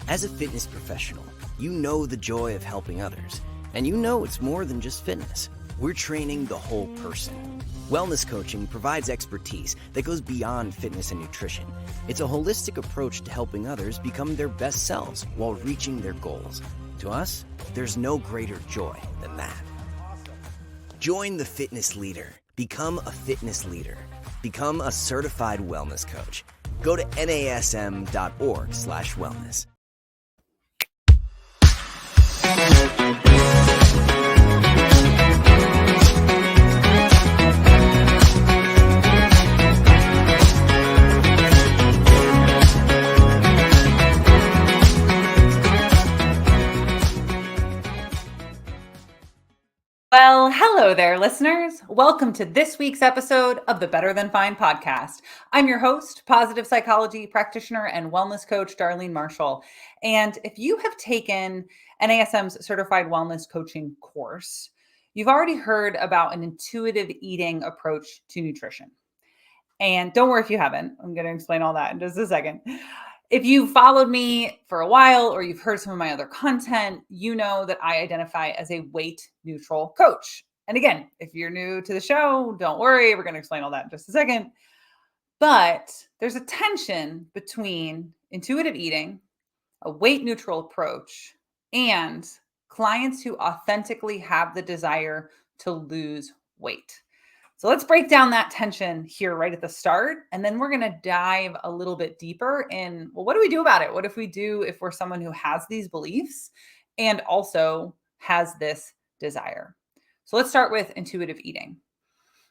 As a fitness professional, you know the joy of helping others, and you know it's more than just fitness. We're training the whole person. Wellness coaching provides expertise that goes beyond fitness and nutrition. It's a holistic approach to helping others become their best selves while reaching their goals. To us, there's no greater joy than that. Join the fitness leader. Become a fitness leader. Become a certified wellness coach. Go to nasm.org/wellness. Well, hello there, listeners. Welcome to this week's episode of the Better Than Fine podcast. I'm your host, positive psychology practitioner and wellness coach, Darlene Marshall. And if you have taken NASM's certified wellness coaching course, you've already heard about an intuitive eating approach to nutrition. And don't worry if you haven't. I'm going to explain all that in just a second. If you've followed me for a while or you've heard some of my other content, you know that I identify as a weight neutral coach. And again, if you're new to the show, don't worry. We're going to explain all that in just a second. But there's a tension between intuitive eating, a weight neutral approach, and clients who authentically have the desire to lose weight. So let's break down that tension here right at the start. And then we're going to dive a little bit deeper in, well, what do we do about it? What if we're someone who has these beliefs and also has this desire? So let's start with intuitive eating.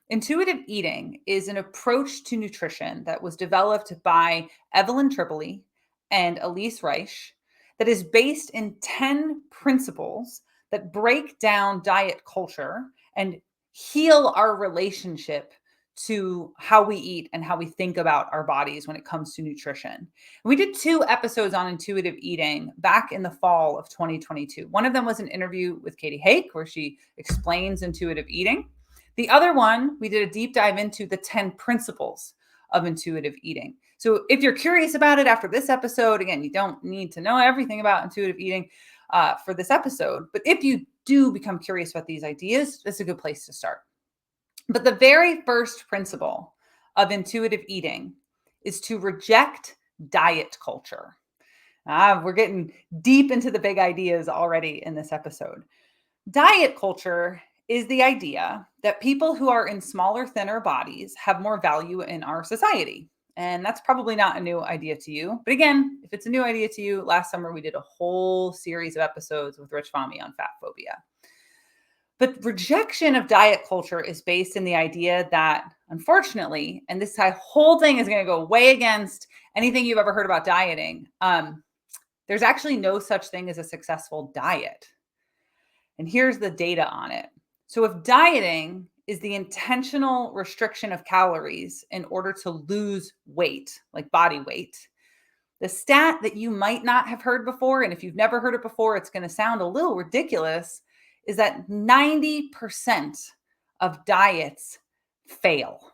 Intuitive eating is an approach to nutrition that was developed by Evelyn Tripoli and Elise Reich that is based in 10 principles that break down diet culture and heal our relationship to how we eat and how we think about our bodies when it comes to nutrition. We did 2 episodes on intuitive eating back in the fall of 2022. One of them was an interview with Katie Hake where she explains intuitive eating. The other one, we did a deep dive into the 10 principles of intuitive eating. So if you're curious about it after this episode, again, you don't need to know everything about intuitive eating for this episode. But if you do become curious about these ideas, that's a good place to start. But the very first principle of intuitive eating is to reject diet culture. We're getting deep into the big ideas already in this episode. Diet culture is the idea that people who are in smaller, thinner bodies have more value in our society. And that's probably not a new idea to you. But again, if it's a new idea to you, last summer we did a whole series of episodes with Rich Fahmy on fat phobia. But rejection of diet culture is based in the idea that, unfortunately, and this whole thing is going to go way against anything you've ever heard about dieting, there's actually no such thing as a successful diet. And here's the data on it. So if dieting is the intentional restriction of calories in order to lose weight, like body weight, the stat that you might not have heard before, and if you've never heard it before, it's going to sound a little ridiculous, is that 90% of diets fail.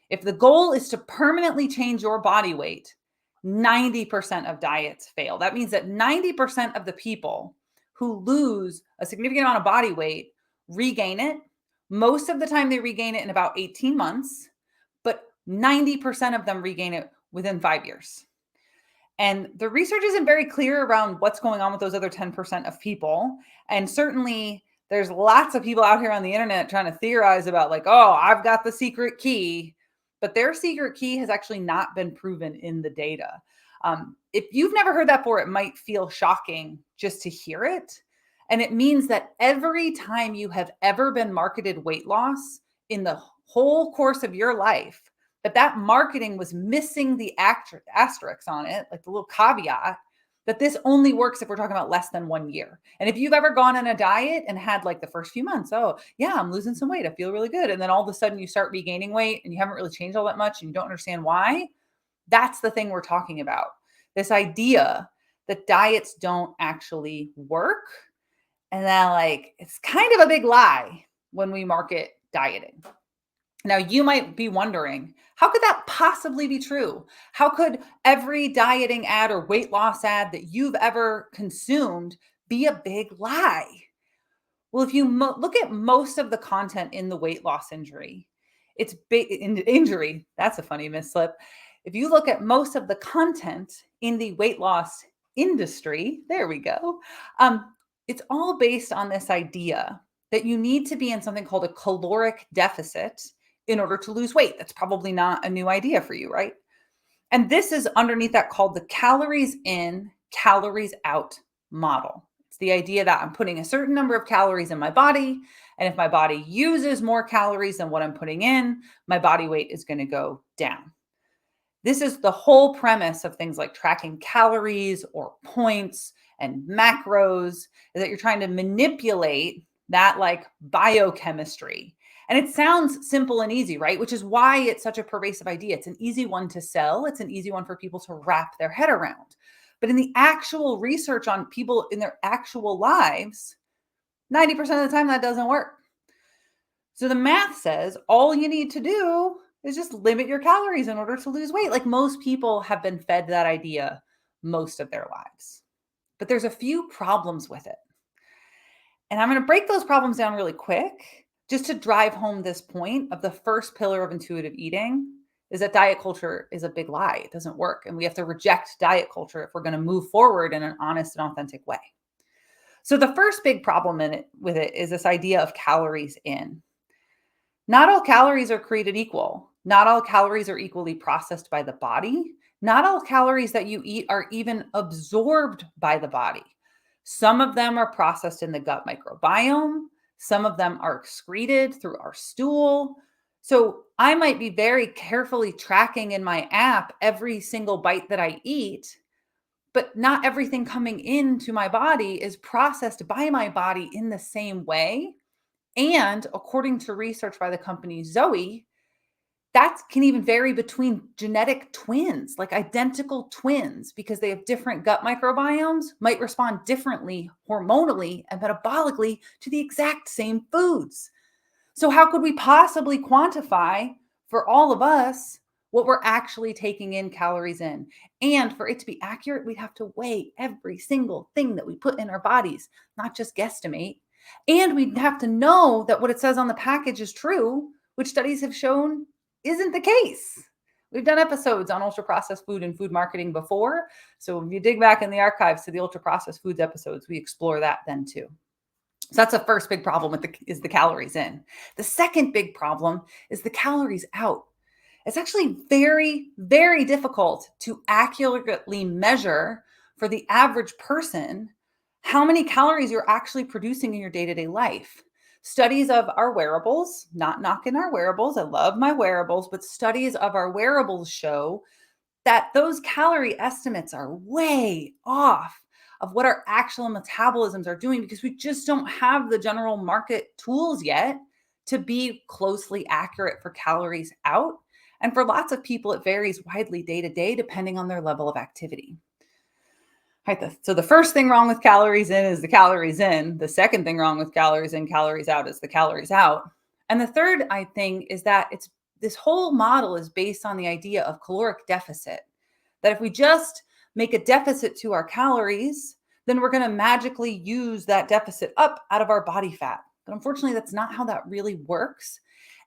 If the goal is to permanently change your body weight, 90% of diets fail. That means that 90% of the people who lose a significant amount of body weight regain it. Most of the time they regain it in about 18 months, but 90% of them regain it within 5 years. And the research isn't very clear around what's going on with those other 10% of people. And certainly there's lots of people out here on the internet trying to theorize about like, oh, I've got the secret key, but their secret key has actually not been proven in the data. If you've never heard that before, it might feel shocking just to hear it. And it means that every time you have ever been marketed weight loss in the whole course of your life, that marketing was missing the asterisk on it, like the little caveat, that this only works if we're talking about less than 1 year. And if you've ever gone on a diet and had like the first few months, oh yeah, I'm losing some weight, I feel really good. And then all of a sudden you start regaining weight and you haven't really changed all that much and you don't understand why, that's the thing we're talking about. This idea that diets don't actually work. And then it's kind of a big lie when we market dieting. Now, you might be wondering, how could that possibly be true? How could every dieting ad or weight loss ad that you've ever consumed be a big lie? Well, if you look at most of the content in the weight loss injury, that's a funny misslip. If you look at most of the content in the weight loss industry, there we go. It's all based on this idea that you need to be in something called a caloric deficit in order to lose weight. That's probably not a new idea for you, right? And this is underneath that called the calories in, calories out model. It's the idea that I'm putting a certain number of calories in my body. And if my body uses more calories than what I'm putting in, my body weight is going to go down. This is the whole premise of things like tracking calories or points and macros, is that you're trying to manipulate that like biochemistry. And it sounds simple and easy, right? Which is why it's such a pervasive idea. It's an easy one to sell. It's an easy one for people to wrap their head around. But in the actual research on people in their actual lives, 90% of the time that doesn't work. So the math says all you need to do is just limit your calories in order to lose weight. Like most people have been fed that idea most of their lives. But there's a few problems with it. And I'm going to break those problems down really quick just to drive home this point of the first pillar of intuitive eating is that diet culture is a big lie. It doesn't work. And we have to reject diet culture if we're going to move forward in an honest and authentic way. So the first big problem with it is this idea of calories in. Not all calories are created equal. Not all calories are equally processed by the body. Not all calories that you eat are even absorbed by the body. Some of them are processed in the gut microbiome. Some of them are excreted through our stool. So I might be very carefully tracking in my app every single bite that I eat, but not everything coming into my body is processed by my body in the same way. And according to research by the company Zoe, that can even vary between genetic twins, like identical twins, because they have different gut microbiomes, might respond differently hormonally and metabolically to the exact same foods. So how could we possibly quantify for all of us what we're actually taking in calories in? And for it to be accurate, we'd have to weigh every single thing that we put in our bodies, not just guesstimate. And we'd have to know that what it says on the package is true, which studies have shown isn't the case. We've done episodes on ultra-processed food and food marketing before. So if you dig back in the archives to the ultra-processed foods episodes, we explore that then too. So that's the first big problem is the calories in. The second big problem is the calories out. It's actually very, very difficult to accurately measure for the average person how many calories you're actually producing in your day-to-day life. Studies of our wearables, not knocking our wearables, I love my wearables, but studies of our wearables show that those calorie estimates are way off of what our actual metabolisms are doing because we just don't have the general market tools yet to be closely accurate for calories out. And for lots of people, it varies widely day to day depending on their level of activity. Right, so the first thing wrong with calories in is the calories in. The second thing wrong with calories in, calories out is the calories out. And the third, I think, is that this whole model is based on the idea of caloric deficit. That if we just make a deficit to our calories, then we're going to magically use that deficit up out of our body fat. But unfortunately, that's not how that really works.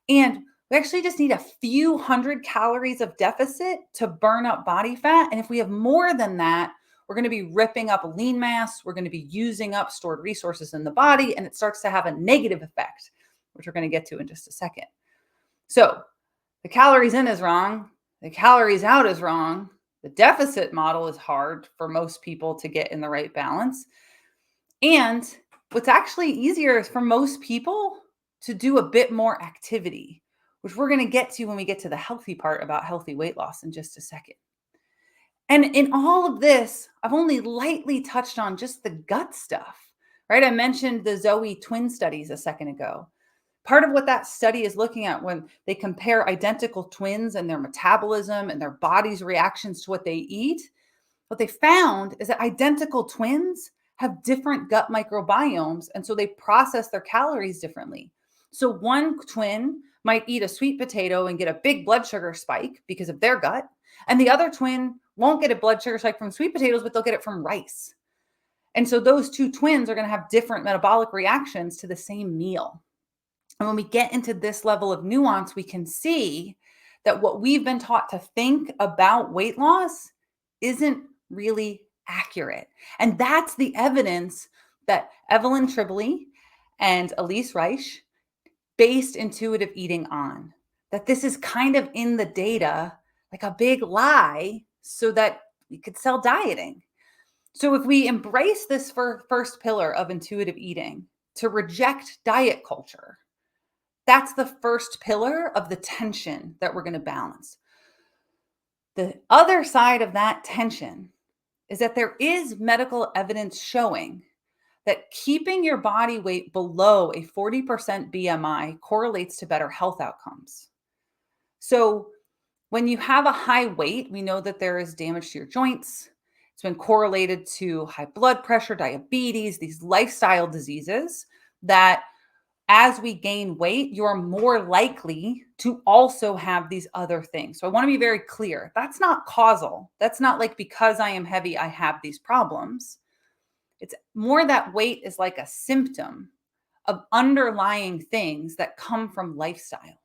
And we actually just need a few hundred calories of deficit to burn up body fat. And if we have more than that, we're going to be ripping up lean mass. We're going to be using up stored resources in the body, and it starts to have a negative effect, which we're going to get to in just a second. So the calories in is wrong. The calories out is wrong. The deficit model is hard for most people to get in the right balance. And what's actually easier is for most people to do a bit more activity, which we're going to get to when we get to the healthy part about healthy weight loss in just a second. And in all of this, I've only lightly touched on just the gut stuff, right? I mentioned the Zoe twin studies a second ago. Part of what that study is looking at when they compare identical twins and their metabolism and their body's reactions to what they eat, what they found is that identical twins have different gut microbiomes, and so they process their calories differently. So one twin might eat a sweet potato and get a big blood sugar spike because of their gut. And the other twin won't get a blood sugar spike from sweet potatoes, but they'll get it from rice. And so those two twins are going to have different metabolic reactions to the same meal. And when we get into this level of nuance, we can see that what we've been taught to think about weight loss isn't really accurate. And that's the evidence that Evelyn Tribole and Elise Reich based intuitive eating on. That this is kind of in the data, like a big lie, so that we could sell dieting. So if we embrace this first pillar of intuitive eating, to reject diet culture, that's the first pillar of the tension that we're going to balance. The other side of that tension is that there is medical evidence showing that keeping your body weight below a 40% BMI correlates to better health outcomes. So when you have a high weight, we know that there is damage to your joints. It's been correlated to high blood pressure, diabetes, these lifestyle diseases that as we gain weight, you're more likely to also have these other things. So I want to be very clear. That's not causal. That's not like because I am heavy, I have these problems. It's more that weight is like a symptom of underlying things that come from lifestyle.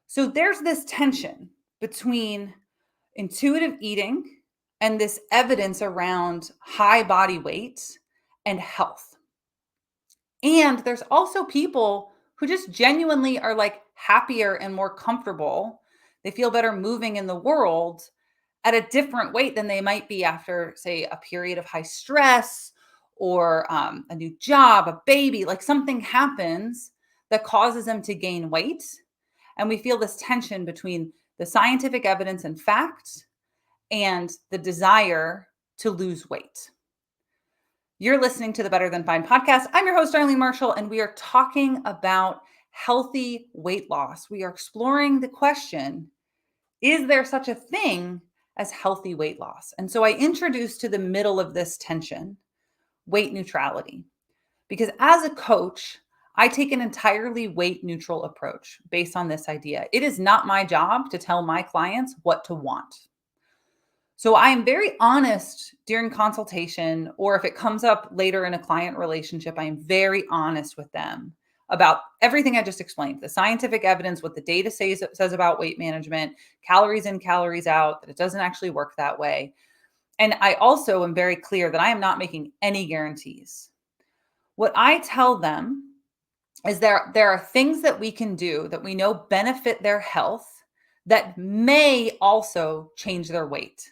So there's this tension between intuitive eating and this evidence around high body weight and health. And there's also people who just genuinely are like happier and more comfortable. They feel better moving in the world at a different weight than they might be after, say, a period of high stress or a new job, a baby, like something happens that causes them to gain weight. And we feel this tension between the scientific evidence and fact and the desire to lose weight. You're listening to the Better Than Fine podcast. I'm your host, Darlene Marshall, and we are talking about healthy weight loss. We are exploring the question, is there such a thing as healthy weight loss? And so I introduced to the middle of this tension, weight neutrality. Because as a coach, I take an entirely weight neutral approach based on this idea. It is not my job to tell my clients what to want. So I am very honest during consultation, or if it comes up later in a client relationship, I am very honest with them about everything I just explained, the scientific evidence, what the data says about weight management, calories in, calories out, that it doesn't actually work that way. And I also am very clear that I am not making any guarantees. What I tell them is there are things that we can do that we know benefit their health that may also change their weight.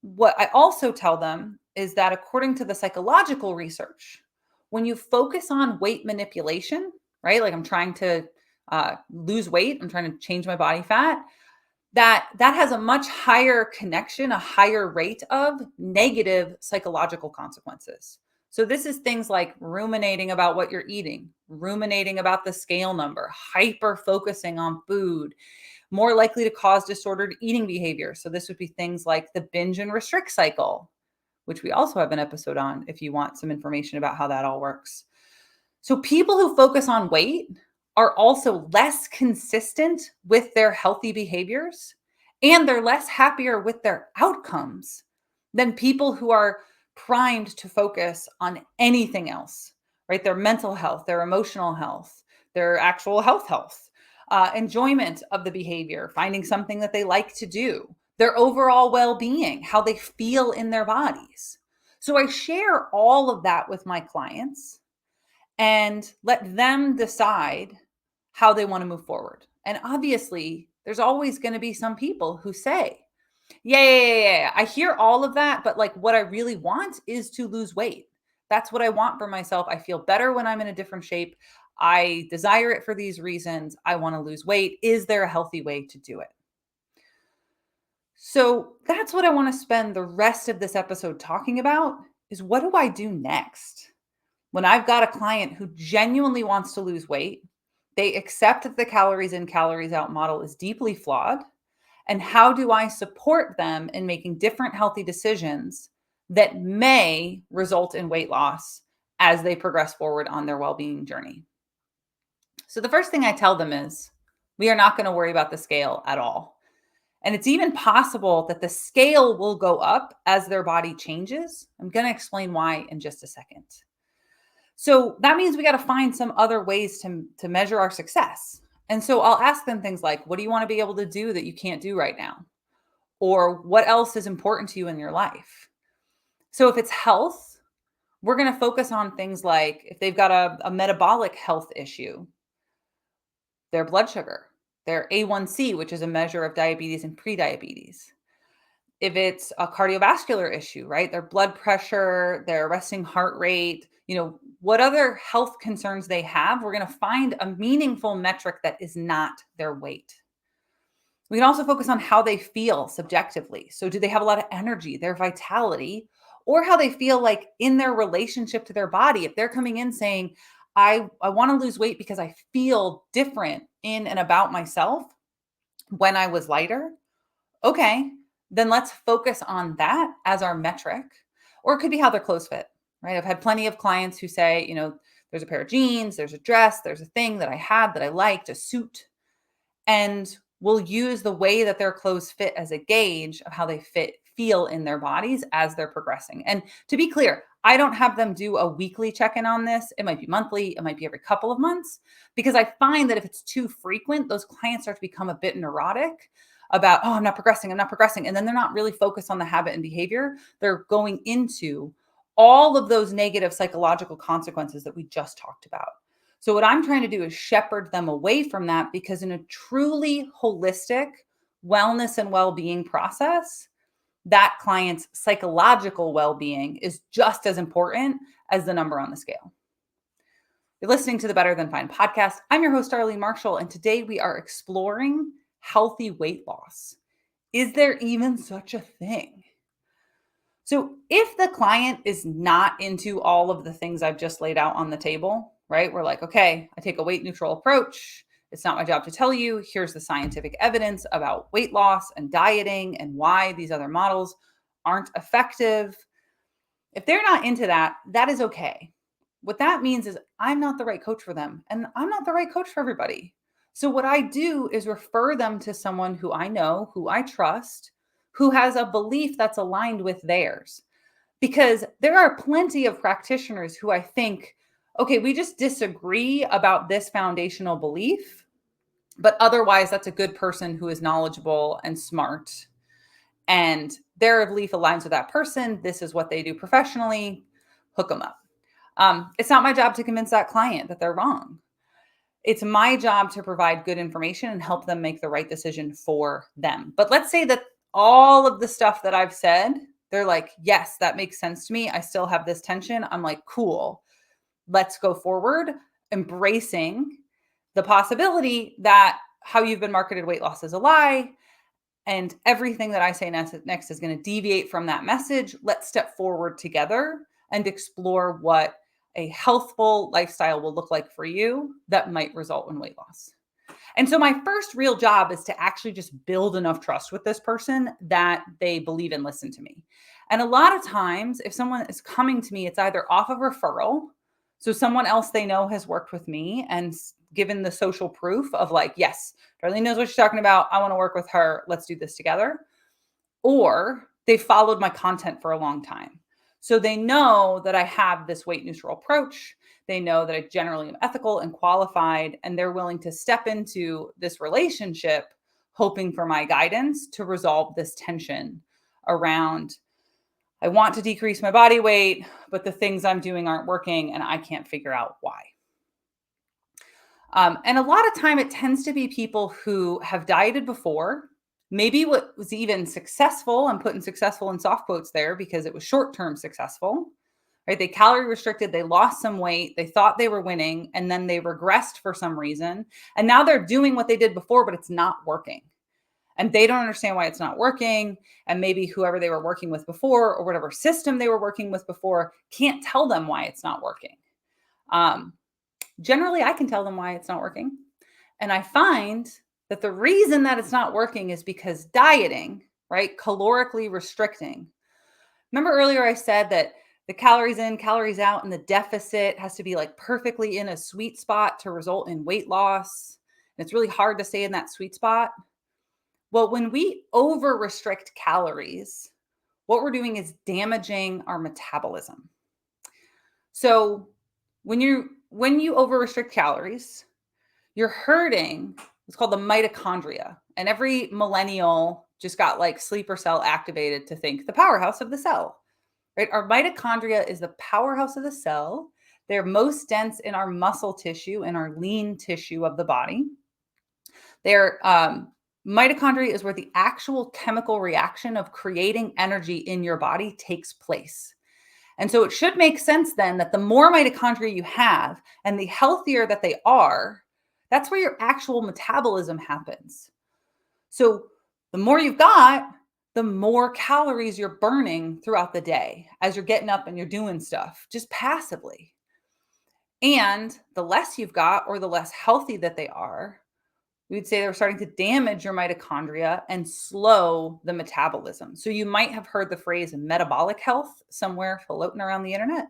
What I also tell them is that according to the psychological research, when you focus on weight manipulation, right? Like I'm trying to lose weight, I'm trying to change my body fat, that has a much higher connection, a higher rate of negative psychological consequences. So this is things like ruminating about what you're eating, ruminating about the scale number, hyper focusing on food, more likely to cause disordered eating behavior. So this would be things like the binge and restrict cycle, which we also have an episode on if you want some information about how that all works. So people who focus on weight are also less consistent with their healthy behaviors, and they're less happier with their outcomes than people who are primed to focus on anything else, right? Their mental health, their emotional health, their actual health. Enjoyment of the behavior, finding something that they like to do, their overall well-being, how they feel in their bodies. So I share all of that with my clients and let them decide how they want to move forward. And obviously, there's always going to be some people who say, yeah, I hear all of that, but like what I really want is to lose weight. That's what I want for myself. I feel better when I'm in a different shape. I desire it for these reasons. I want to lose weight. Is there a healthy way to do it? So that's what I want to spend the rest of this episode talking about is what do I do next? When I've got a client who genuinely wants to lose weight, they accept that the calories in, calories out model is deeply flawed. And how do I support them in making different healthy decisions that may result in weight loss as they progress forward on their well-being journey? So the first thing I tell them is we are not going to worry about the scale at all. And it's even possible that the scale will go up as their body changes. I'm going to explain why in just a second. So that means we got to find some other ways to measure our success. And so I'll ask them things like, what do you want to be able to do that you can't do right now? Or what else is important to you in your life? So if it's health, we're going to focus on things like if they've got a metabolic health issue, their blood sugar, their A1C, which is a measure of diabetes and prediabetes. If it's a cardiovascular issue, right? Their blood pressure, their resting heart rate, what other health concerns they have, we're going to find a meaningful metric that is not their weight. We can also focus on how they feel subjectively. So do they have a lot of energy, their vitality, or how they feel like in their relationship to their body? If they're coming in saying, I want to lose weight because I feel different in and about myself when I was lighter, okay, then let's focus on that as our metric. Or it could be how their clothes fit, right? I've had plenty of clients who say, there's a pair of jeans, there's a dress, there's a thing that I had that I liked, a suit. And we'll use the way that their clothes fit as a gauge of how they feel in their bodies as they're progressing. And to be clear, I don't have them do a weekly check-in on this. It might be monthly, it might be every couple of months, because I find that if it's too frequent, those clients start to become a bit neurotic about, oh, I'm not progressing. And then they're not really focused on the habit and behavior. They're going into all of those negative psychological consequences that we just talked about. So what I'm trying to do is shepherd them away from that, because in a truly holistic wellness and well-being process, that client's psychological well-being is just as important as the number on the scale. You're listening to the Better Than Fine podcast. I'm your host, Darlene Marshall, and today we are exploring healthy weight loss. Is there even such a thing? So if the client is not into all of the things I've just laid out on the table, right? We're like, okay, I take a weight neutral approach. It's not my job to tell you. Here's the scientific evidence about weight loss and dieting and why these other models aren't effective. If they're not into that, that is okay. What that means is I'm not the right coach for them, and I'm not the right coach for everybody. So what I do is refer them to someone who I know, who I trust, who has a belief that's aligned with theirs. Because there are plenty of practitioners who I think, okay, we just disagree about this foundational belief, but otherwise that's a good person who is knowledgeable and smart. And their belief aligns with that person. This is what they do professionally. Hook them up. It's not my job to convince that client that they're wrong. It's my job to provide good information and help them make the right decision for them. But let's say that all of the stuff that I've said, they're like, yes, that makes sense to me. I still have this tension. I'm like, cool. Let's go forward, embracing the possibility that how you've been marketed weight loss is a lie. And everything that I say next is going to deviate from that message. Let's step forward together and explore what a healthful lifestyle will look like for you that might result in weight loss. And so my first real job is to actually just build enough trust with this person that they believe and listen to me. And a lot of times, if someone is coming to me, it's either off of referral. So someone else they know has worked with me and given the social proof of like, yes, Darlene knows what she's talking about. I want to work with her. Let's do this together. Or they followed my content for a long time. So they know that I have this weight neutral approach. They know that I generally am ethical and qualified, and they're willing to step into this relationship hoping for my guidance to resolve this tension around, I want to decrease my body weight, but the things I'm doing aren't working and I can't figure out why. And a lot of time it tends to be people who have dieted before. Maybe what was even successful, I'm putting successful in soft quotes there because it was short-term successful, right? They calorie restricted, they lost some weight, they thought they were winning, and then they regressed for some reason. And now they're doing what they did before, but it's not working. And they don't understand why it's not working. And maybe whoever they were working with before or whatever system they were working with before can't tell them why it's not working. Generally, I can tell them why it's not working. And I find that the reason that it's not working is because dieting, right? Calorically restricting. Remember earlier I said that the calories in, calories out, and the deficit has to be like perfectly in a sweet spot to result in weight loss. And it's really hard to stay in that sweet spot. Well, when we over restrict calories, what we're doing is damaging our metabolism. So when you over restrict calories, you're hurting what's called the mitochondria. And every millennial just got like sleeper cell activated to think the powerhouse of the cell, right? Our mitochondria is the powerhouse of the cell. They're most dense in our muscle tissue and our lean tissue of the body. They're mitochondria is where the actual chemical reaction of creating energy in your body takes place. And so it should make sense then that the more mitochondria you have and the healthier that they are, that's where your actual metabolism happens. So the more you've got, the more calories you're burning throughout the day as you're getting up and you're doing stuff just passively. And the less you've got or the less healthy that they are, we would say they're starting to damage your mitochondria and slow the metabolism. So you might have heard the phrase metabolic health somewhere floating around the internet.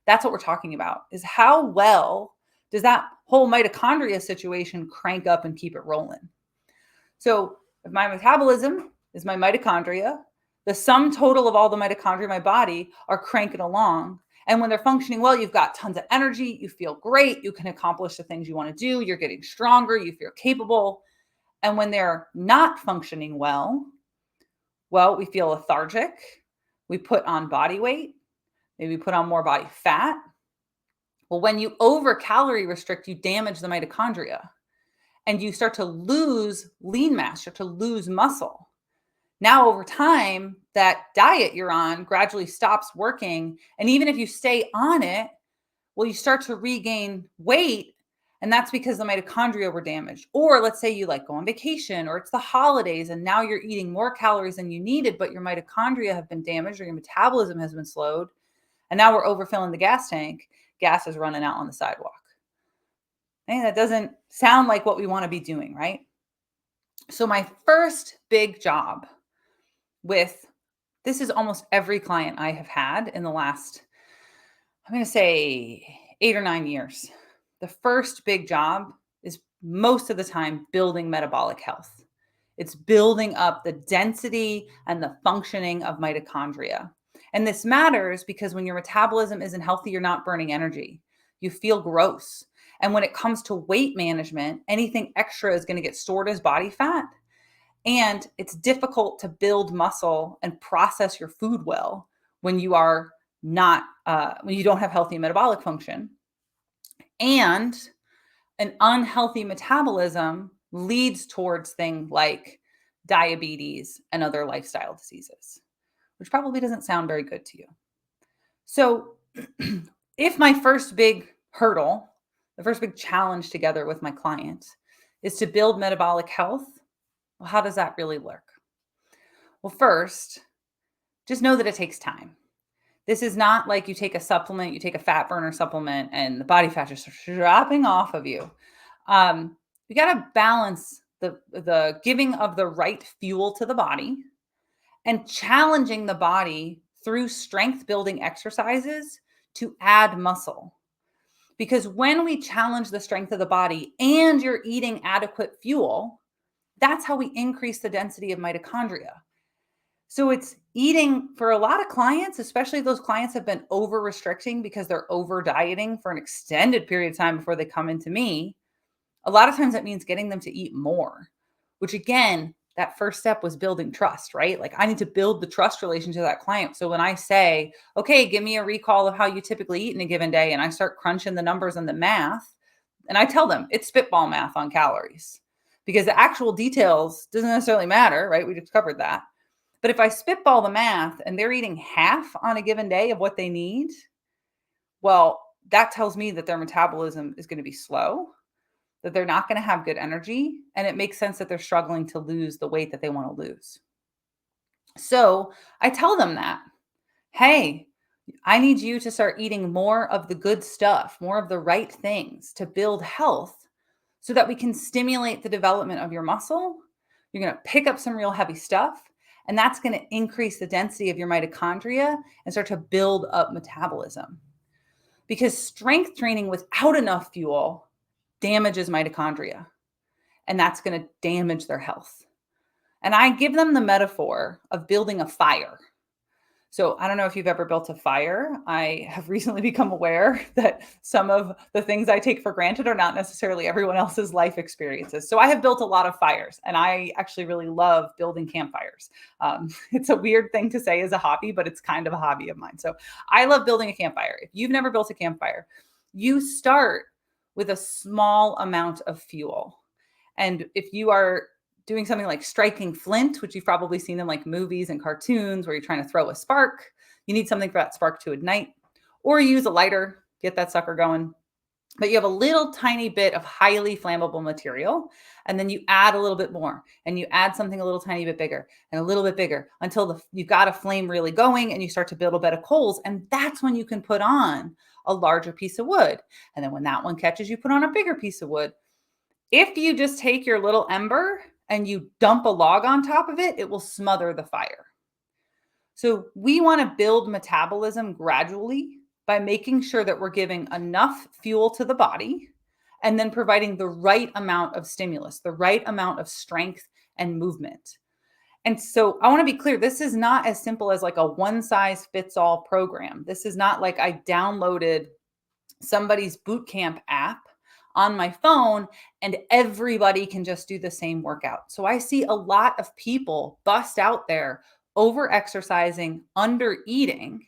That's what we're talking about, is how well does that whole mitochondria situation crank up and keep it rolling? So if my metabolism is my mitochondria, the sum total of all the mitochondria in my body are cranking along. And when they're functioning well, you've got tons of energy, you feel great, you can accomplish the things you want to do, you're getting stronger, you feel capable. And when they're not functioning well, we feel lethargic, we put on body weight, maybe put on more body fat. Well, when you over calorie restrict, you damage the mitochondria and you start to lose lean mass, start to lose muscle. Now, over time, that diet you're on gradually stops working. And even if you stay on it, well, you start to regain weight. And that's because the mitochondria were damaged. Or let's say you like go on vacation or it's the holidays and now you're eating more calories than you needed, but your mitochondria have been damaged or your metabolism has been slowed. And now we're overfilling the gas tank. Gas is running out on the sidewalk. And that doesn't sound like what we want to be doing, right? So my first big job this is almost every client I have had in the last, I'm going to say 8 or 9 years. The first big job is most of the time building metabolic health. It's building up the density and the functioning of mitochondria. And this matters because when your metabolism isn't healthy, you're not burning energy. You feel gross. And when it comes to weight management, anything extra is going to get stored as body fat. And it's difficult to build muscle and process your food well when you are not, when you don't have healthy metabolic function. And an unhealthy metabolism leads towards things like diabetes and other lifestyle diseases, which probably doesn't sound very good to you. So if my first big hurdle, the first big challenge together with my client is to build metabolic health, well, how does that really work? Well, first, just know that it takes time. This is not like you take a supplement, you take a fat burner supplement, and the body fat just dropping off of you. You got to balance the giving of the right fuel to the body and challenging the body through strength building exercises to add muscle. Because when we challenge the strength of the body and you're eating adequate fuel, that's how we increase the density of mitochondria. So it's eating for a lot of clients, especially those clients have been over restricting because they're over dieting for an extended period of time before they come into me. A lot of times that means getting them to eat more, which again, that first step was building trust, right? Like I need to build the trust relationship to that client. So when I say, okay, give me a recall of how you typically eat in a given day, and I start crunching the numbers and the math, and I tell them it's spitball math on calories because the actual details doesn't necessarily matter, right? We just covered that. But if I spitball the math and they're eating half on a given day of what they need, well, that tells me that their metabolism is going to be slow, that they're not going to have good energy, and it makes sense that they're struggling to lose the weight that they want to lose. So I tell them that, hey, I need you to start eating more of the good stuff, more of the right things to build health so that we can stimulate the development of your muscle. You're going to pick up some real heavy stuff, And that's going to increase the density of your mitochondria and start to build up metabolism. Because strength training without enough fuel damages mitochondria, and that's going to damage their health. And I give them the metaphor of building a fire. So I don't know if you've ever built a fire. I have recently become aware that some of the things I take for granted are not necessarily everyone else's life experiences. So I have built a lot of fires, and I actually really love building campfires. It's a weird thing to say as a hobby, but it's kind of a hobby of mine. So I love building a campfire. If you've never built a campfire, you start with a small amount of fuel. And if you are doing something like striking flint, which you've probably seen in like movies and cartoons where you're trying to throw a spark, you need something for that spark to ignite, or you use a lighter, get that sucker going. But you have a little tiny bit of highly flammable material, and then you add a little bit more, and you add something a little tiny bit bigger and a little bit bigger until you've got a flame really going, and you start to build a bed of coals. And that's when you can put on a larger piece of wood. And then when that one catches, you put on a bigger piece of wood. If you just take your little ember and you dump a log on top of it, it will smother the fire. So we want to build metabolism gradually by making sure that we're giving enough fuel to the body and then providing the right amount of stimulus, the right amount of strength and movement. And so I want to be clear, this is not as simple as like a one size fits all program. This is not like I downloaded somebody's boot camp app on my phone and everybody can just do the same workout. So I see a lot of people bust out there over exercising, under eating,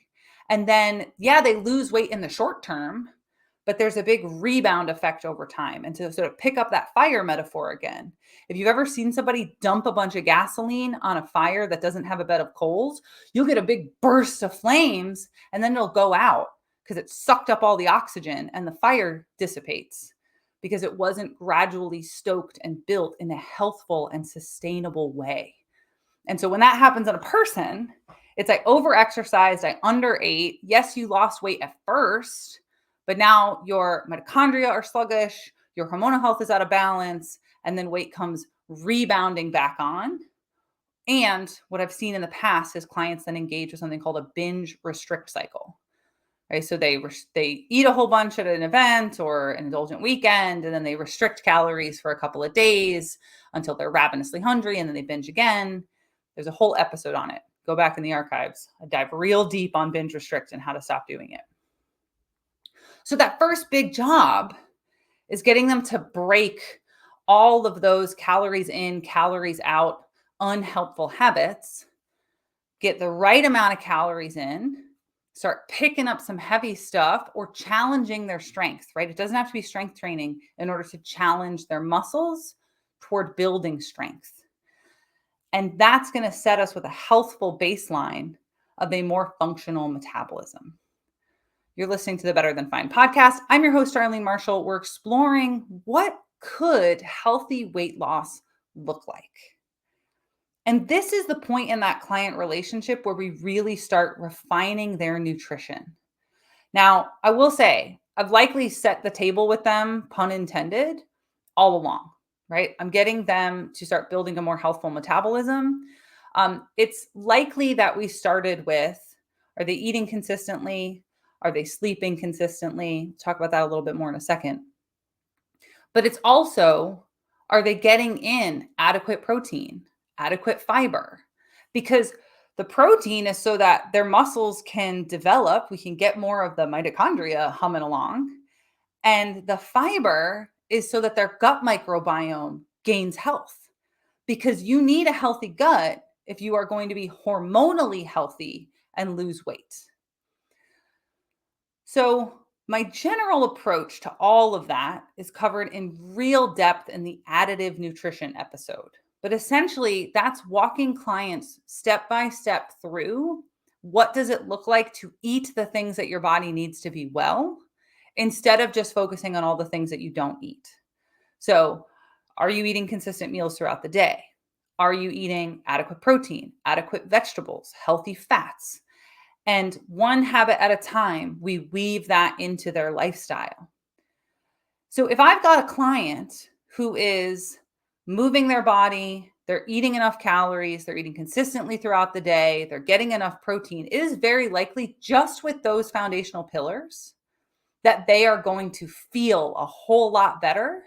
and then, they lose weight in the short term, but there's a big rebound effect over time. And to sort of pick up that fire metaphor again, if you've ever seen somebody dump a bunch of gasoline on a fire that doesn't have a bed of coals, you'll get a big burst of flames and then it'll go out because it sucked up all the oxygen and the fire dissipates because it wasn't gradually stoked and built in a healthful and sustainable way. And so when that happens in a person, it's like over-exercised, I underate. Yes, you lost weight at first, but now your mitochondria are sluggish, your hormonal health is out of balance, and then weight comes rebounding back on. And what I've seen in the past is clients then engage with something called a binge restrict cycle. Right? So they eat a whole bunch at an event or an indulgent weekend, and then they restrict calories for a couple of days until they're ravenously hungry, and then they binge again. There's a whole episode on it. Go back in the archives. I dive real deep on binge restrict and how to stop doing it. So that first big job is getting them to break all of those calories in, calories out, unhelpful habits, get the right amount of calories in, start picking up some heavy stuff or challenging their strength, right? It doesn't have to be strength training in order to challenge their muscles toward building strength. And that's going to set us with a healthful baseline of a more functional metabolism. You're listening to the Better Than Fine podcast. I'm your host, Darlene Marshall. We're exploring what could healthy weight loss look like. And this is the point in that client relationship where we really start refining their nutrition. Now, I will say, I've likely set the table with them, pun intended, all along, right? I'm getting them to start building a more healthful metabolism. It's likely that we started with, are they eating consistently? Are they sleeping consistently? We'll talk about that a little bit more in a second. But it's also, are they getting in adequate protein, adequate fiber? Because the protein is so that their muscles can develop. We can get more of the mitochondria humming along. And the fiber is so that their gut microbiome gains health. Because you need a healthy gut if you are going to be hormonally healthy and lose weight. So my general approach to all of that is covered in real depth in the additive nutrition episode. But essentially, that's walking clients step by step through what does it look like to eat the things that your body needs to be well, instead of just focusing on all the things that you don't eat. So are you eating consistent meals throughout the day? Are you eating adequate protein, adequate vegetables, healthy fats? And one habit at a time, we weave that into their lifestyle. So if I've got a client who is moving their body, they're eating enough calories, they're eating consistently throughout the day, they're getting enough protein, it is very likely just with those foundational pillars that they are going to feel a whole lot better.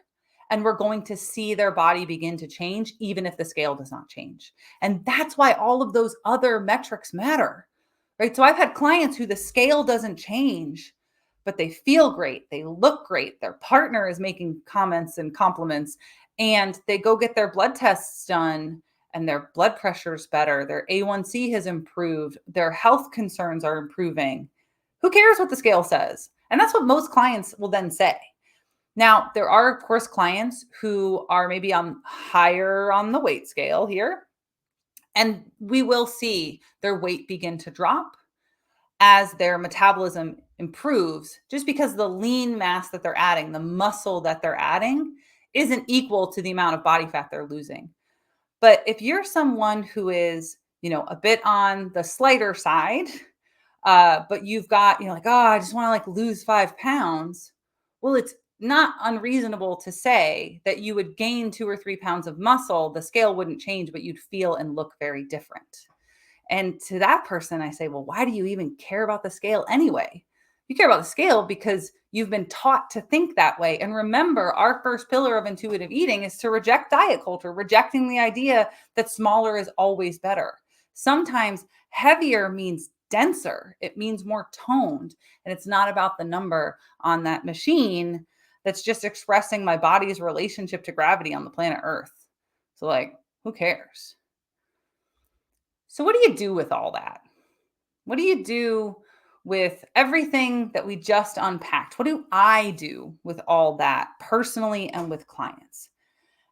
And we're going to see their body begin to change, even if the scale does not change. And that's why all of those other metrics matter, right? So I've had clients who the scale doesn't change, but they feel great. They look great. Their partner is making comments and compliments, and they go get their blood tests done and their blood pressure is better. Their A1C has improved. Their health concerns are improving. Who cares what the scale says? And that's what most clients will then say. Now, there are, of course, clients who are maybe on higher on the weight scale here, and we will see their weight begin to drop as their metabolism improves, just because the lean mass that they're adding, the muscle that they're adding, isn't equal to the amount of body fat they're losing. But if you're someone who is, a bit on the slighter side, but you've got, like, oh, I just want to like lose 5 pounds. Well, it's not unreasonable to say that you would gain 2 or 3 pounds of muscle. The scale wouldn't change, but you'd feel and look very different. And to that person, I say, well, why do you even care about the scale anyway? You care about the scale because you've been taught to think that way. And remember, our first pillar of intuitive eating is to reject diet culture, rejecting the idea that smaller is always better. Sometimes heavier means denser. It means more toned. And it's not about the number on that machine that's just expressing my body's relationship to gravity on the planet Earth. So like, who cares? So what do you do with all that? What do you do with everything that we just unpacked? What do I do with all that personally and with clients?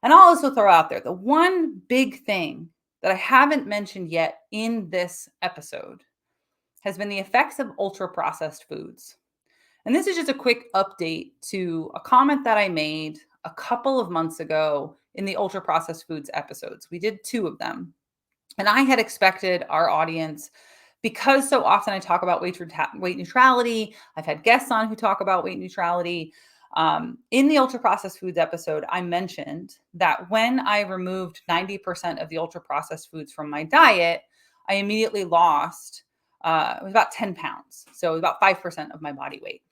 And I'll also throw out there the one big thing that I haven't mentioned yet in this episode has been the effects of ultra-processed foods. And this is just a quick update to a comment that I made a couple of months ago in the ultra-processed foods episodes. We did 2 of them. And I had expected our audience, because so often I talk about weight neutrality, I've had guests on who talk about weight neutrality. In the ultra-processed foods episode, I mentioned that when I removed 90% of the ultra-processed foods from my diet, I immediately lost, it was about 10 pounds. So it was about 5% of my body weight.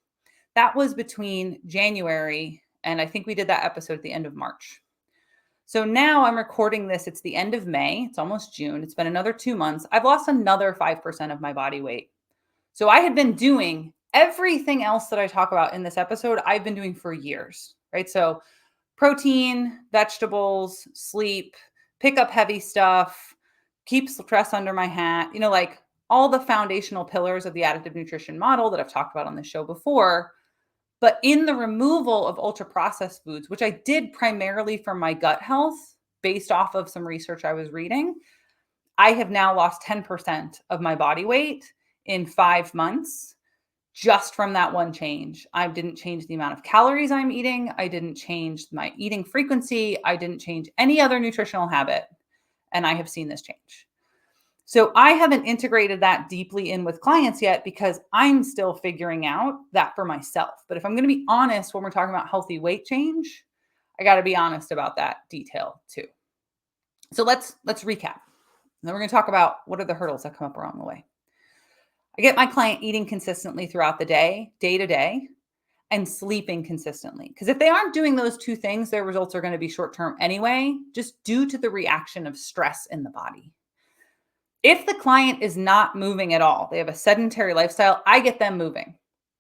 That was between January, and I think we did that episode at the end of March. So now I'm recording this. It's the end of May. It's almost June. It's been another 2 months. I've lost another 5% of my body weight. So I had been doing everything else that I talk about in this episode, I've been doing for years, right? So protein, vegetables, sleep, pick up heavy stuff, keep stress under my hat, like all the foundational pillars of the additive nutrition model that I've talked about on this show before. But in the removal of ultra-processed foods, which I did primarily for my gut health, based off of some research I was reading, I have now lost 10% of my body weight in 5 months just from that one change. I didn't change the amount of calories I'm eating. I didn't change my eating frequency. I didn't change any other nutritional habit. And I have seen this change. So I haven't integrated that deeply in with clients yet because I'm still figuring out that for myself. But if I'm going to be honest, when we're talking about healthy weight change, I got to be honest about that detail too. So let's recap. And then we're going to talk about what are the hurdles that come up along the way. I get my client eating consistently throughout the day to day, and sleeping consistently. Because if they aren't doing those 2 things, their results are going to be short-term anyway, just due to the reaction of stress in the body. If the client is not moving at all, they have a sedentary lifestyle, I get them moving.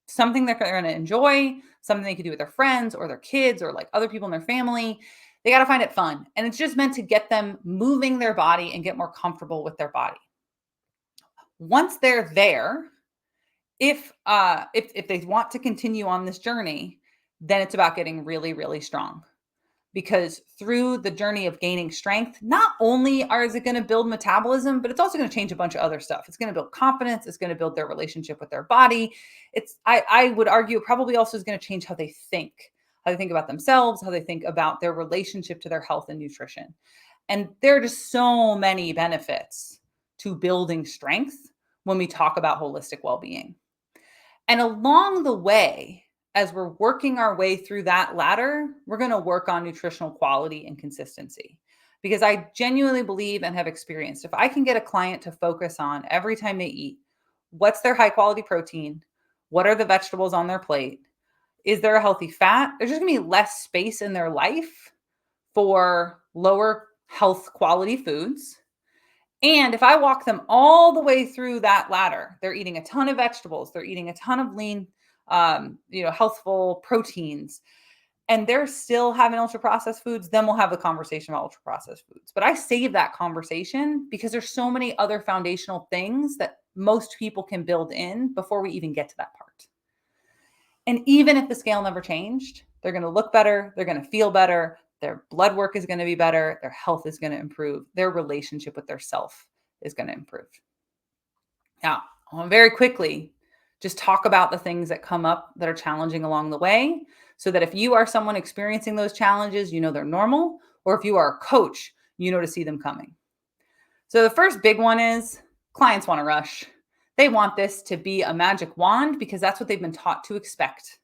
Something they're going to enjoy, something they could do with their friends or their kids or like other people in their family. They got to find it fun. And it's just meant to get them moving their body and get more comfortable with their body. Once they're there, if they want to continue on this journey, then it's about getting really, really strong. Because through the journey of gaining strength, not only is it going to build metabolism, but it's also going to change a bunch of other stuff. It's going to build confidence. It's going to build their relationship with their body. I would argue it probably also is going to change how they think about themselves, how they think about their relationship to their health and nutrition. And there are just so many benefits to building strength when we talk about holistic well-being. And along the way, as we're working our way through that ladder, we're going to work on nutritional quality and consistency. because I genuinely believe and have experienced, if I can get a client to focus on every time they eat, what's their high quality protein? What are the vegetables on their plate? Is there a healthy fat? There's just gonna be less space in their life for lower health quality foods. And if I walk them all the way through that ladder, they're eating a ton of vegetables, they're eating a ton of lean, healthful proteins, and they're still having ultra processed foods, then we'll have the conversation about ultra processed foods. But I save that conversation because there's so many other foundational things that most people can build in before we even get to that part. And even if the scale never changed, they're going to look better, they're going to feel better, their blood work is going to be better, their health is going to improve, their relationship with their self is going to improve. Now, I want to very quickly just talk about the things that come up that are challenging along the way, so that if you are someone experiencing those challenges, you know they're normal, or if you are a coach, you know to see them coming. So the first big one is clients want to rush. They want this to be a magic wand because that's what they've been taught to expect.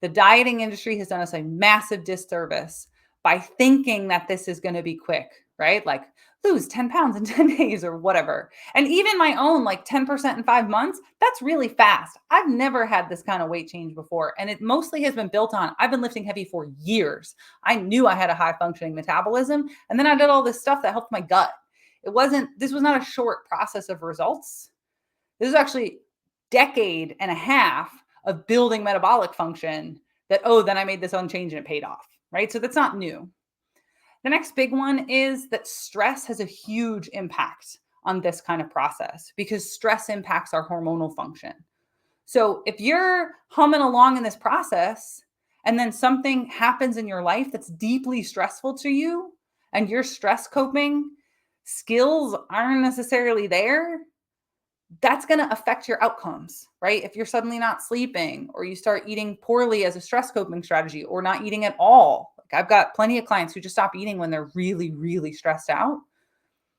The dieting industry has done us a massive disservice by thinking that this is going to be quick, right? Like lose 10 pounds in 10 days or whatever. And even my own, like 10% in 5 months, that's really fast. I've never had this kind of weight change before. And it mostly has been built on, I've been lifting heavy for years. I knew I had a high functioning metabolism. And then I did all this stuff that helped my gut. This was not a short process of results. This is actually decade and a half of building metabolic function that, then I made this own change and it paid off, right? So that's not new. The next big one is that stress has a huge impact on this kind of process because stress impacts our hormonal function. So if you're humming along in this process and then something happens in your life that's deeply stressful to you and your stress coping skills aren't necessarily there, that's going to affect your outcomes, right? If you're suddenly not sleeping or you start eating poorly as a stress coping strategy or not eating at all. Like I've got plenty of clients who just stop eating when they're really, really stressed out.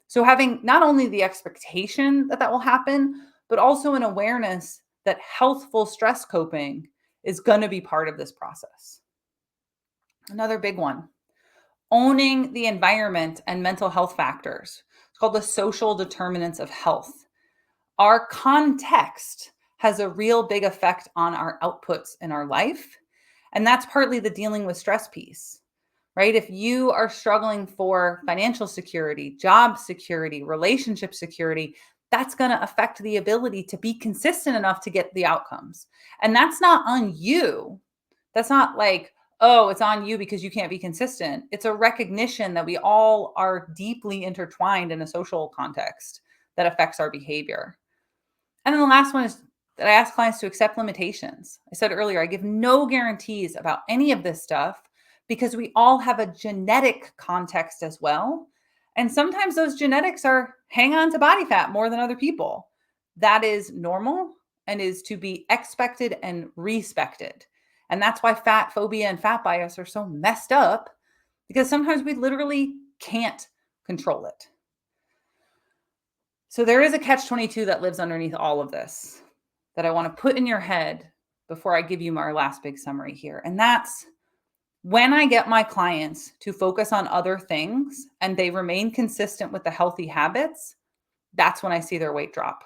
So having not only the expectation that that will happen, but also an awareness that healthful stress coping is going to be part of this process. Another big one, owning the environment and mental health factors. It's called the social determinants of health. Our context has a real big effect on our outputs in our life. And that's partly the dealing with stress piece, right? If you are struggling for financial security, job security, relationship security, that's going to affect the ability to be consistent enough to get the outcomes. And that's not on you. That's not like, it's on you because you can't be consistent. It's a recognition that we all are deeply intertwined in a social context that affects our behavior. And then the last one is that I ask clients to accept limitations. I said earlier, I give no guarantees about any of this stuff because we all have a genetic context as well. And sometimes those genetics are hang on to body fat more than other people. That is normal and is to be expected and respected. And that's why fat phobia and fat bias are so messed up, because sometimes we literally can't control it. So there is a catch-22 that lives underneath all of this that I want to put in your head before I give you our last big summary here. And that's when I get my clients to focus on other things and they remain consistent with the healthy habits, that's when I see their weight drop.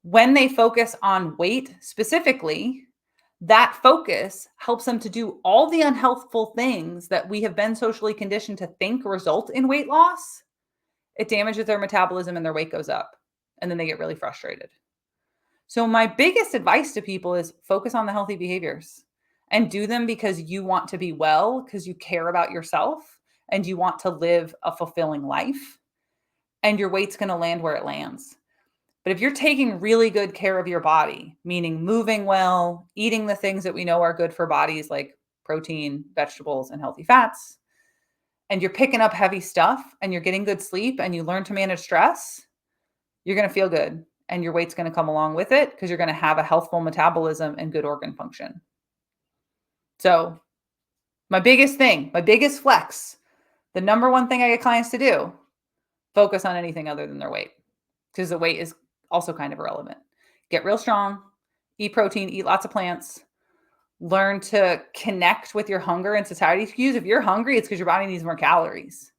When they focus on weight specifically, that focus helps them to do all the unhealthful things that we have been socially conditioned to think result in weight loss. It damages their metabolism and their weight goes up. And then they get really frustrated. So my biggest advice to people is focus on the healthy behaviors and do them because you want to be well, because you care about yourself and you want to live a fulfilling life. And your weight's going to land where it lands. But if you're taking really good care of your body, meaning moving well, eating the things that we know are good for bodies like protein, vegetables, and healthy fats, and you're picking up heavy stuff and you're getting good sleep and you learn to manage stress, you're going to feel good and your weight's going to come along with it because you're going to have a healthful metabolism and good organ function. So my biggest flex, the number one thing I get clients to do, focus on anything other than their weight, because the weight is also kind of irrelevant. Get real strong, eat protein, eat lots of plants, learn to connect with your hunger and satiety cues. If you're hungry, it's because your body needs more calories.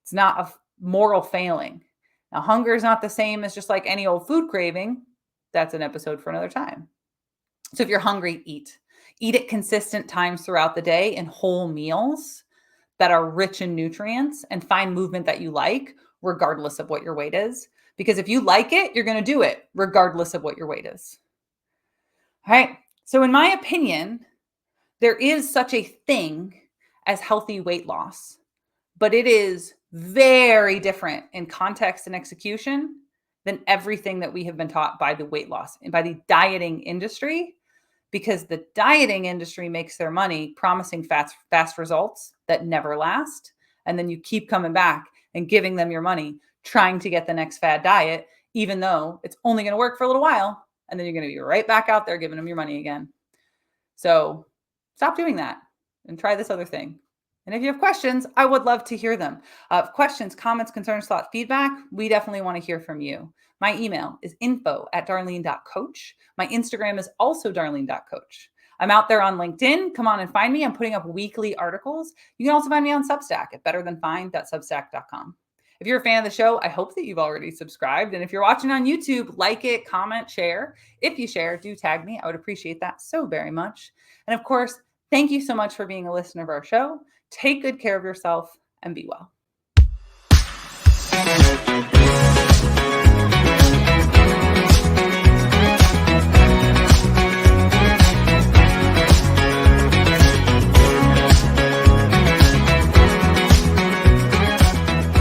It's not a moral failing. Now, hunger is not the same as just like any old food craving. That's an episode for another time. So if you're hungry, eat. Eat at consistent times throughout the day in whole meals that are rich in nutrients, and find movement that you like regardless of what your weight is. Because if you like it, you're going to do it regardless of what your weight is. All right. So in my opinion, there is such a thing as healthy weight loss, but it is very different in context and execution than everything that we have been taught by the weight loss and by the dieting industry, because the dieting industry makes their money promising fast results that never last. And then you keep coming back and giving them your money, trying to get the next fad diet, even though it's only going to work for a little while. And then you're going to be right back out there giving them your money again. So stop doing that and try this other thing. And if you have questions, I would love to hear them. Questions, comments, concerns, thoughts, feedback, we definitely want to hear from you. My email is info@darlene.coach. My Instagram is also darlene.coach. I'm out there on LinkedIn. Come on and find me. I'm putting up weekly articles. You can also find me on Substack at betterthanfine.substack.com. If you're a fan of the show, I hope that you've already subscribed. And if you're watching on YouTube, like it, comment, share. If you share, do tag me. I would appreciate that so very much. And of course, thank you so much for being a listener of our show. Take good care of yourself and be well.